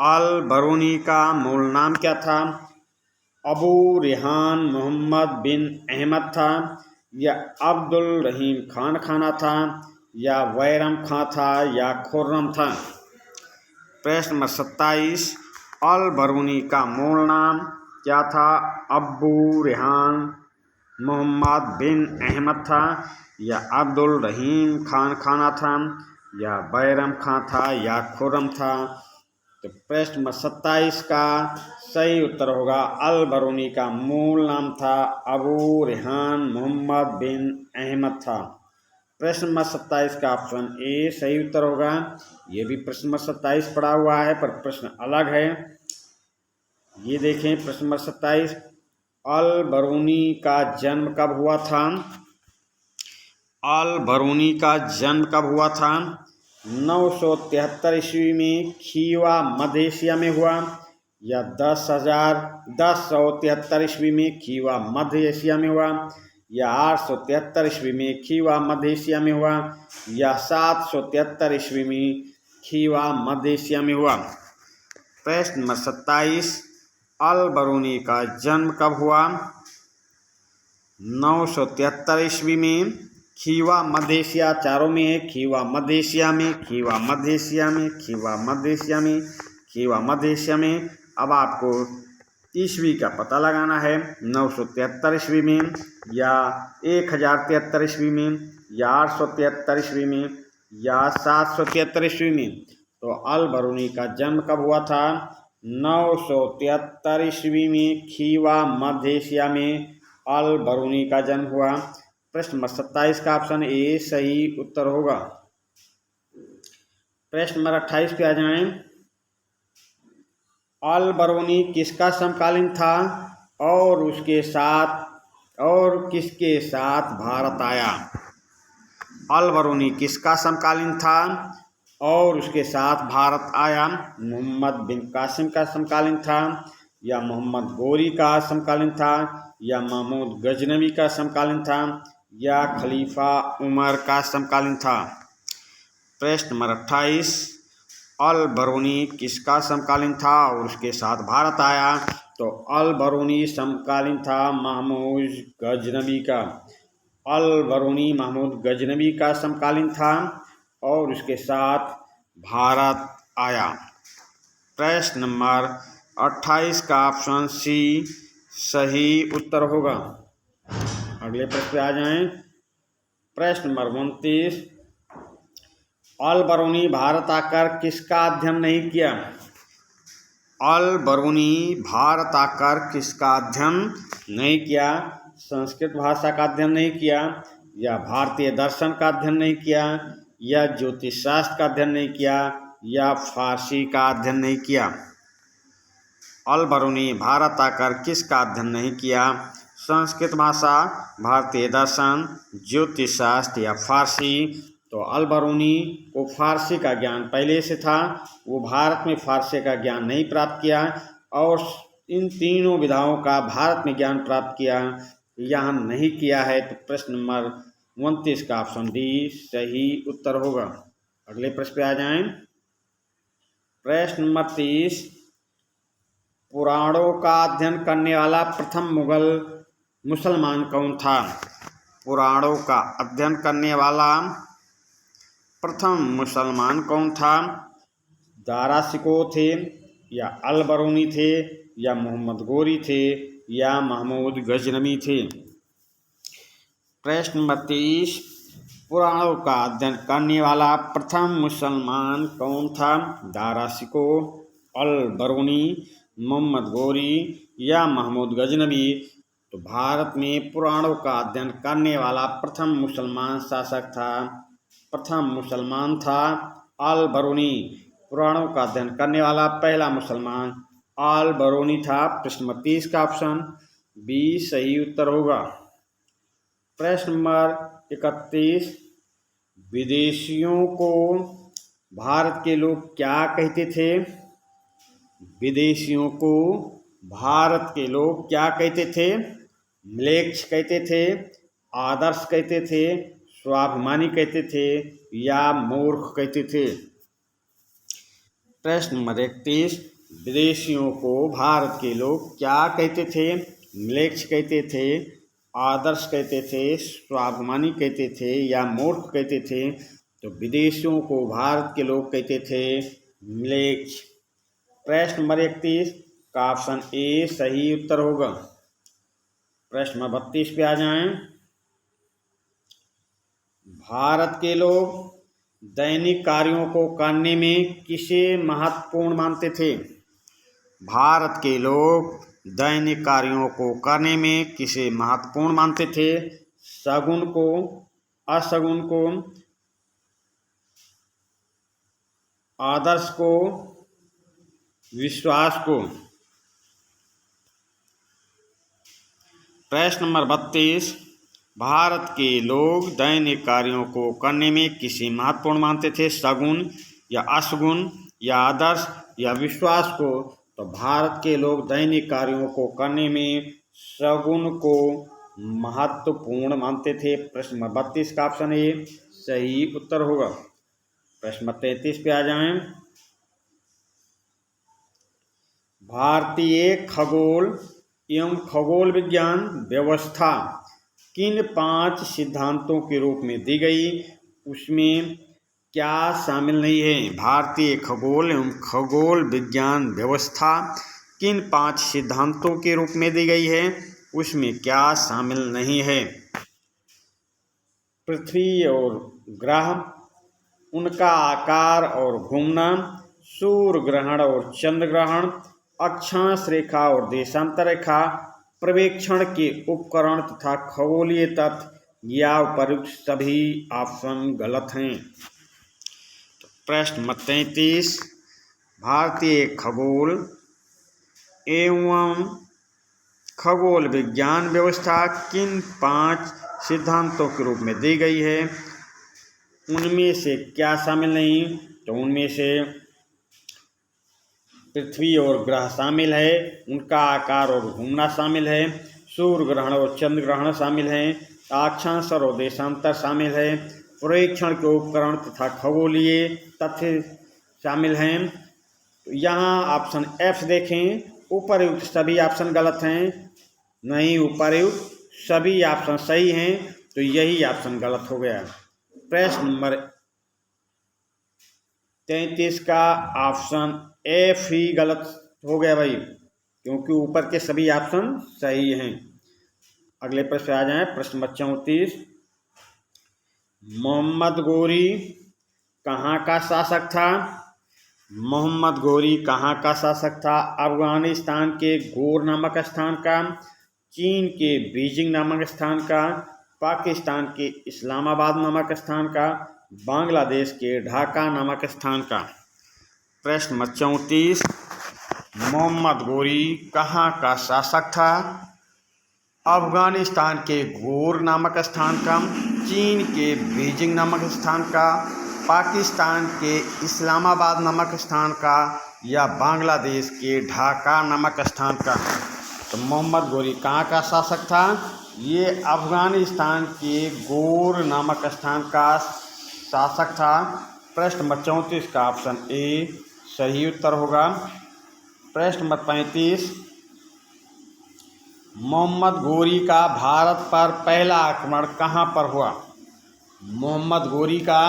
अल बरूनी का मूल नाम क्या था? अबू रेहान मोहम्मद बिन अहमद था या अब्दुल रहीम खान था या बैरम खां था या खुर्रम था? प्रश्न नंबर 27, अल बरूनी का मूल नाम क्या था? अबू रेहान मोहम्मद बिन अहमद था या अब्दुल रहीम खान था या बैरम खां था या खुर्रम था? तो प्रश्न नंबर 27 का सही उत्तर होगा अल बरूनी का मूल नाम था अबू रेहान मोहम्मद बिन अहमद था। प्रश्न नंबर 27 का ऑप्शन ए सही उत्तर होगा। ये भी प्रश्न नंबर 27 पड़ा हुआ है पर प्रश्न अलग है। ये देखें प्रश्न नंबर 27, अल बरूनी का जन्म कब हुआ था? अल बरूनी का जन्म कब हुआ था? 973 ईस्वी में खीवा मध्य एशिया में हुआ, या 10,1073 ईस्वी में खीवा मध्य एशिया में हुआ, या 873 ईस्वी में खीवा मध्य एशिया में हुआ, या 773 ईस्वी में खीवा मध्य एशिया में हुआ। प्रश्न नंबर 27, अल बरूनी का जन्म कब हुआ? 973 ईस्वी में, खीवा मध्य एशिया चारों में है, खीवा मध्य एशिया में, खीवा मध्य एशिया में, खीवा मध्य एशिया में, खीवा मध्य एशिया में। अब आपको ईस्वी का पता लगाना है, 973 ईस्वी में, या 1073 ईस्वी में, या 873 ईस्वी में, या 773 ईस्वी में। तो अल बरूनी का जन्म कब हुआ था? 973 ईस्वी में खीवा मध्य एशिया में अल बरूनी का जन्म हुआ। प्रश्न नंबर 27 का ऑप्शन ए सही उत्तर होगा। प्रश्न नंबर 28 पे आ जाएं। अल बरूनी किसका समकालीन था और किसके साथ भारत आया? अल बरूनी किसका समकालीन था और उसके साथ भारत आया? मोहम्मद बिन कासिम का समकालीन था, या मोहम्मद गोरी का समकालीन था, या महमूद गजनवी का समकालीन था, या खलीफा उमर का समकालीन था? प्रश्न नंबर 28, अल बरूनी किसका समकालीन था और उसके साथ भारत आया? तो अल बरूनी समकालीन था महमूद गजनवी का। अल बरूनी महमूद गजनवी का समकालीन था और उसके साथ भारत आया। प्रश्न नंबर 28 का ऑप्शन सी सही उत्तर होगा। अगले प्रश्न पे आ जाएं। प्रश्न नंबर 29, अल बरूनी भारत आकर किसका अध्ययन नहीं किया? अल बरूनी भारत आकर किसका अध्ययन नहीं किया? संस्कृत भाषा का अध्ययन नहीं किया, या भारतीय दर्शन का अध्ययन नहीं किया, या ज्योतिष शास्त्र का अध्ययन नहीं किया, या फारसी का अध्ययन नहीं किया? अल बरूनी भारत आकर किसका अध्ययन नहीं किया? संस्कृत भाषा, भारतीय दर्शन, ज्योतिष शास्त्र या फारसी? तो अल बरूनी को फारसी का ज्ञान पहले से था, वो भारत में फारसी का ज्ञान नहीं प्राप्त किया, और इन तीनों विधाओं का भारत में ज्ञान प्राप्त किया यहाँ नहीं किया है। तो प्रश्न नंबर 29 का ऑप्शन डी सही उत्तर होगा। अगले प्रश्न पे आ जाएं। प्रश्न नंबर 30, पुराणों का अध्ययन करने वाला प्रथम मुसलमान कौन था? पुराणों का अध्ययन करने वाला प्रथम मुसलमान कौन था? दारा शिकोह थे, या अल बरूनी थे, या मोहम्मद गोरी थे, या महमूद गजनवी थे? प्रश्न नंबर 30, पुराणों का अध्ययन करने वाला प्रथम मुसलमान कौन था? दारा शिकोह, अल बरूनी, मोहम्मद गोरी, या महमूद गजनवी? तो भारत में पुराणों का अध्ययन करने वाला प्रथम मुसलमान शासक था, प्रथम मुसलमान था अल बरूनी। पुराणों का अध्ययन करने वाला पहला मुसलमान अल बरूनी था। प्रश्न नंबर 30 का ऑप्शन बी सही उत्तर होगा। प्रश्न नंबर 31, विदेशियों को भारत के लोग क्या कहते थे? विदेशियों को भारत के लोग क्या कहते थे? म्लेच्छ कहते थे, आदर्श कहते थे, स्वाभिमानी कहते थे, या मूर्ख कहते थे? प्रश्न नंबर 31, विदेशियों को भारत के लोग क्या कहते थे? म्लेच्छ कहते थे, आदर्श कहते थे, स्वाभिमानी कहते थे, या मूर्ख कहते थे? तो विदेशियों को भारत के लोग कहते थे म्लेच्छ। प्रश्न नंबर 31 का ऑप्शन ए सही उत्तर होगा। प्रश्न नंबर 32 पे आ जाएं। भारत के लोग दैनिक कार्यों को करने में किसे महत्वपूर्ण मानते थे? भारत के लोग दैनिक कार्यों को करने में किसे महत्वपूर्ण मानते थे? शगुन को, अशगुन को, आदर्श को, विश्वास को। प्रश्न नंबर 32, भारत के लोग दैनिक कार्यों को करने में किसे महत्वपूर्ण मानते थे, सगुन या अशगुन या आदर्श या विश्वास को? तो भारत के लोग दैनिक कार्यों को करने में सगुन को महत्वपूर्ण मानते थे। प्रश्न नंबर 32 का ऑप्शन ए सही उत्तर होगा। प्रश्न नंबर 33 पे आ जाएं। भारतीय खगोल एवं खगोल विज्ञान व्यवस्था किन 5 सिद्धांतों के रूप में दी गई, उसमें क्या शामिल नहीं है? भारतीय खगोल एवं खगोल विज्ञान व्यवस्था किन 5 सिद्धांतों के रूप में दी गई है, उसमें क्या शामिल नहीं है? पृथ्वी और ग्रह, उनका आकार और घूमना, सूर्य ग्रहण और चंद्र ग्रहण, अक्षांश रेखा और देशांतर रेखा, पर्यवेक्षण के उपकरण तथा खगोलीय तत्व या उपयुक्त सभी ऑप्शन गलत हैं। प्रश्न नंबर 33, भारतीय खगोल एवं खगोल विज्ञान व्यवस्था किन 5 सिद्धांतों के रूप में दी गई है, उनमें से क्या शामिल नहीं? तो उनमें से पृथ्वी और ग्रह शामिल है, उनका आकार और घूमना शामिल है, सूर्य ग्रहण और चंद्र ग्रहण शामिल हैं, अक्षांश और देशांतर शामिल है, पर्यवेक्षण के उपकरण तथा खगोलीय तथ्य शामिल हैं। तो यहाँ ऑप्शन एफ देखें, उपर्युक्त सभी ऑप्शन गलत हैं। नहीं, उपर्युक्त सभी ऑप्शन सही हैं, तो यही ऑप्शन गलत हो गया। प्रश्न नंबर 33 का ऑप्शन एफ ही गलत हो गया भाई, क्योंकि ऊपर के सभी ऑप्शन सही हैं। अगले प्रश्न आ जाएं। प्रश्न नंबर 34, मोहम्मद गोरी कहाँ का शासक था? मोहम्मद गोरी कहाँ का शासक था? अफगानिस्तान के गोर नामक स्थान का, चीन के बीजिंग नामक स्थान का, पाकिस्तान के इस्लामाबाद नामक स्थान का, बांग्लादेश के ढाका नामक स्थान का। प्रश्न नंबर 34, मोहम्मद गोरी कहाँ का शासक था? अफगानिस्तान के गोर नामक स्थान का, चीन के बीजिंग नामक स्थान का, पाकिस्तान के इस्लामाबाद नामक स्थान का, या बांग्लादेश के ढाका नामक स्थान का। तो मोहम्मद गोरी कहाँ का शासक था? ये अफगानिस्तान के गोर नामक स्थान का शासक था। प्रश्न नंबर 34 का ऑप्शन ए सही उत्तर होगा। प्रश्न नंबर 35, मोहम्मद गोरी का भारत पर पहला आक्रमण कहाँ पर हुआ? मोहम्मद गोरी का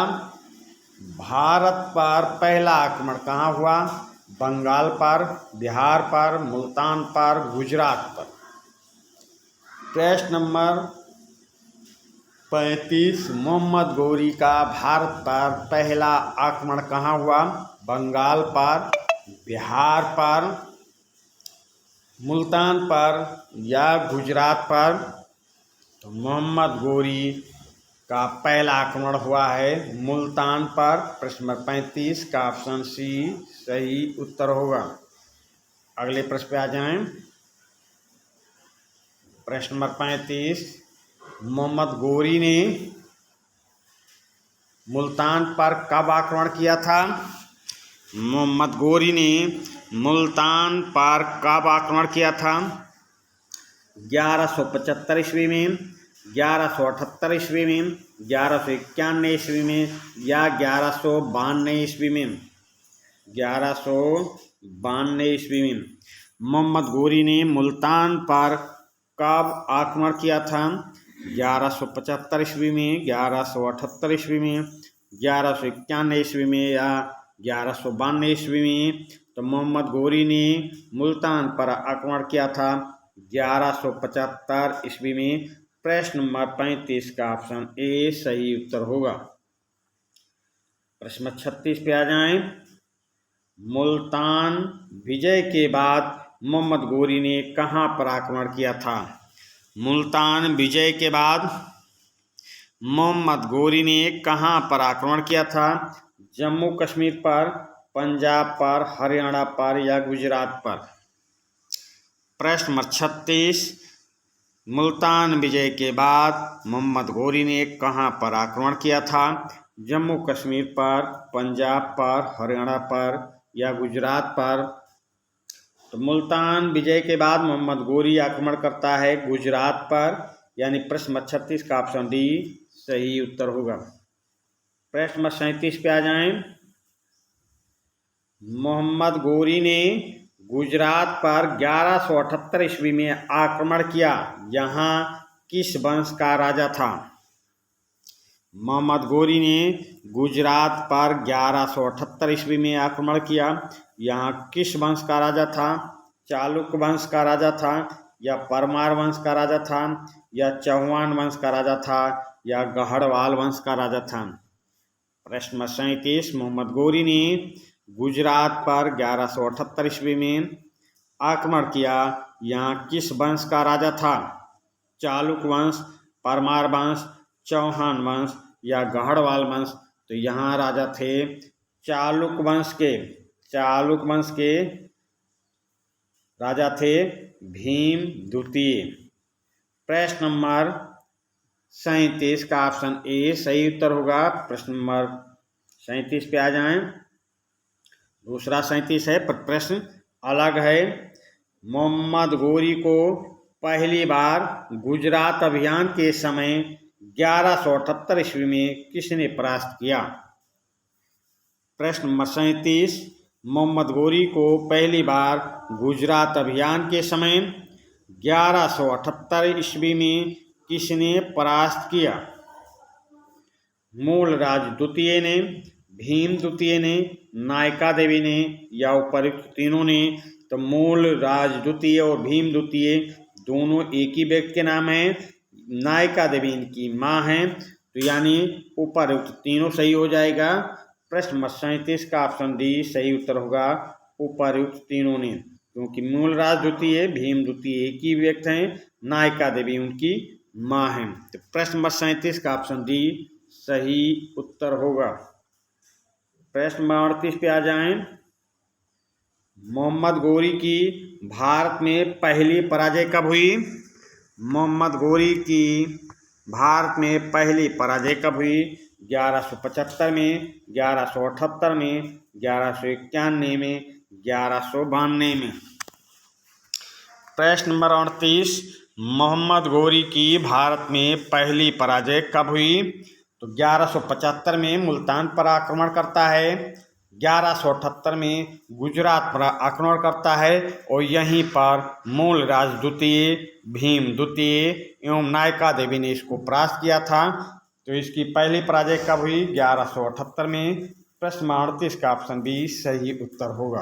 भारत पर पहला आक्रमण कहाँ हुआ? बंगाल पर, बिहार पर, मुल्तान पर, गुजरात पर। प्रश्न नंबर 35, मोहम्मद गोरी का भारत पर पहला आक्रमण कहाँ हुआ? बंगाल पर, बिहार पर, मुल्तान पर, या गुजरात पर? तो मोहम्मद गोरी का पहला आक्रमण हुआ है मुल्तान पर। प्रश्न नंबर 35 का ऑप्शन सी सही उत्तर होगा। अगले प्रश्न पे आ जाएं। प्रश्न नंबर 35, मोहम्मद गोरी ने मुल्तान पर कब आक्रमण किया था? मोहम्मद गोरी ने मुल्तान पर कब आक्रमण किया था? 1175 ईस्वी में, 1178 ईस्वी में, 1191 ईस्वी में, या 1192 ईस्वी में? 1192 ईस्वी में मोहम्मद गोरी ने मुल्तान पर कब आक्रमण किया था? 1175 ईस्वी में, 1178 ईस्वी में, 1191 ईस्वी में, या 1192 ईस्वी में? तो मोहम्मद गोरी ने मुल्तान पर आक्रमण किया था 1175 ईस्वी में। प्रश्न नंबर 35 का ऑप्शन ए सही उत्तर होगा। प्रश्न 36 पे आ जाएं। मुल्तान विजय के बाद मोहम्मद गोरी ने कहाँ पर आक्रमण किया था? मुल्तान विजय के बाद मोहम्मद गोरी ने कहाँ पर आक्रमण किया था? जम्मू कश्मीर पर, पंजाब पर, हरियाणा पर या गुजरात पर? प्रश्न नंबर 36, मुल्तान विजय के बाद मोहम्मद गोरी ने कहाँ पर आक्रमण किया था? जम्मू कश्मीर पर, पंजाब पर, हरियाणा पर या गुजरात पर? तो मुल्तान विजय के बाद मोहम्मद गोरी आक्रमण करता है गुजरात पर, यानी प्रश्न नंबर 36 का ऑप्शन डी सही उत्तर होगा। प्रश्न नंबर 37 पे आ जाएं। मोहम्मद गोरी ने गुजरात पर 1178 ईस्वी में आक्रमण किया, यहाँ किस वंश का राजा था? मोहम्मद गोरी ने गुजरात पर 1178 ईस्वी में आक्रमण किया, यहाँ किस वंश का राजा था? चालुक्य वंश का राजा था, या परमार वंश का राजा था, या चौहान वंश का राजा था, या गढ़वाल वंश का राजा था? प्रश्न नंबर 37, मोहम्मद गोरी ने गुजरात पर 1178 ईस्वी में आक्रमण किया, यहाँ किस वंश का राजा था? चालुक्य वंश, परमार वंश, चौहान वंश या गढ़वाल वंश? तो यहाँ राजा थे चालुक्य वंश के। चालुक्य वंश के राजा थे भीम द्वितीय। प्रश्न नंबर 37 का ऑप्शन ए सही उत्तर होगा। प्रश्न नंबर 37 पे आ जाएं। दूसरा 37 है, पर प्रश्न अलग है। मोहम्मद गोरी को पहली बार गुजरात अभियान के समय 1178 ईस्वी में किसने परास्त किया? प्रश्न नंबर 37, मोहम्मद गोरी को पहली बार गुजरात अभियान के समय 1178 ईस्वी में किसने परास्त किया? मूलराज द्वितीय ने, भीम द्वितीय ने, नायका देवी ने या उपर्युक्त तीनों ने? तो मूलराज द्वितीय और भीम द्वितीय दोनों एक ही व्यक्ति के नाम हैं। नायका देवी इनकी माँ हैं, तो यानी उपर्युक्त तीनों सही हो जाएगा। प्रश्न नंबर 37 का ऑप्शन डी सही उत्तर होगा, उपर्युक्त तीनों ने, क्योंकि मूलराज द्वितीय, भीम द्वितीय एक ही व्यक्ति हैं, नायका देवी उनकी माँ हैं। तो प्रश्न नंबर 37 का ऑप्शन डी सही उत्तर होगा। प्रश्न नंबर 38 पे आ जाएं। मोहम्मद गोरी की भारत में पहली पराजय कब हुई? मोहम्मद गोरी की भारत में पहली पराजय कब हुई? 1175 में, 1178 में, 1191 में, 1192 में? प्रश्न नंबर 38, मोहम्मद गोरी की भारत में पहली पराजय कब हुई? तो 1175 में मुल्तान पर आक्रमण करता है, 1178 में गुजरात पर आक्रमण करता है और यहीं पर मूलराज द्वितीय, भीम द्वितीय एवं नायका देवी ने इसको परास्त किया था। तो इसकी पहली पराजय कब हुई? 1178 में। प्रश्न 38 का ऑप्शन बी सही उत्तर होगा।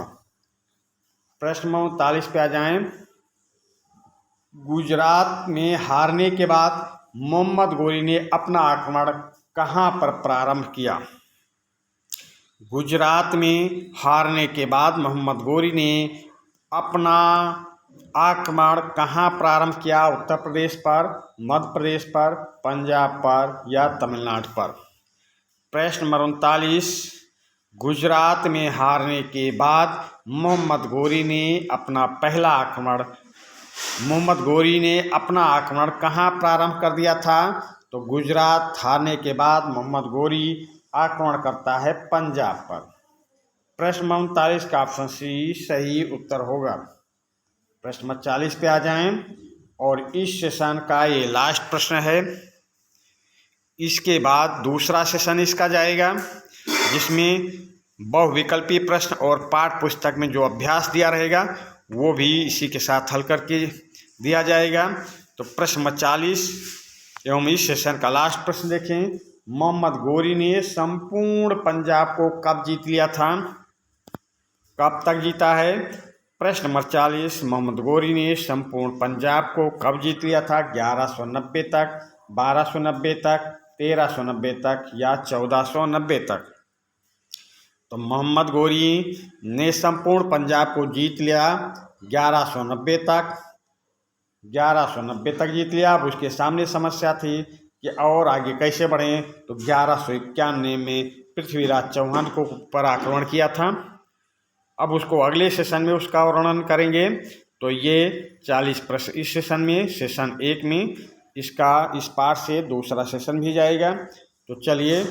प्रश्न 39 पे आ जाएं। गुजरात में हारने के बाद मोहम्मद गोरी ने अपना आक्रमण कहाँ पर प्रारंभ किया? गुजरात में हारने के बाद मोहम्मद गोरी ने अपना आक्रमण कहाँ प्रारंभ किया? उत्तर प्रदेश पर, मध्य प्रदेश पर, पंजाब पर या तमिलनाडु पर? प्रश्न नंबर 39, गुजरात में हारने के बाद मोहम्मद गोरी ने अपना आक्रमण कहाँ प्रारंभ कर दिया था? तो गुजरात हारने के बाद मोहम्मद गोरी आक्रमण करता है पंजाब पर। प्रश्न 39 का ऑप्शन सी सही उत्तर होगा। प्रश्न 40 पे आ जाएं और इस सेशन का ये लास्ट प्रश्न है। इसके बाद दूसरा सेशन इसका जाएगा, जिसमें बहुविकल्पी प्रश्न और पाठ्य पुस्तक में जो अभ्यास दिया रहेगा वो भी इसी के साथ हल करके दिया जाएगा। तो प्रश्न 40 एवं इस सेशन का लास्ट प्रश्न देखें। मोहम्मद गोरी ने संपूर्ण पंजाब को कब जीत लिया था? कब तक जीता है? प्रश्न नंबर 40, मोहम्मद गोरी ने संपूर्ण पंजाब को कब जीत लिया था? 1190 तक, 1290 तक, 1390 तक या 1490 तक? तो मोहम्मद गोरी ने संपूर्ण पंजाब को जीत लिया 1190 तक। 1190 तक जीत लिया। अब उसके सामने समस्या थी कि और आगे कैसे बढ़े, तो 1191 में पृथ्वीराज चौहान को पर आक्रमण किया था। अब उसको अगले सेशन में उसका वर्णन करेंगे। तो ये 40 प्रश्न इस सेशन में, सेशन 1 में इसका इस पाठ से दूसरा सेशन भी जाएगा। तो चलिए,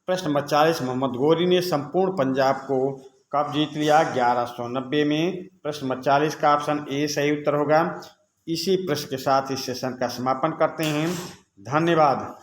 प्रश्न नंबर 40, मोहम्मद गौरी ने संपूर्ण पंजाब को कब जीत लिया? 1190 में। प्रश्न नंबर 40 का ऑप्शन ए सही उत्तर होगा। इसी प्रश्न के साथ इस सेशन का समापन करते हैं। धन्यवाद।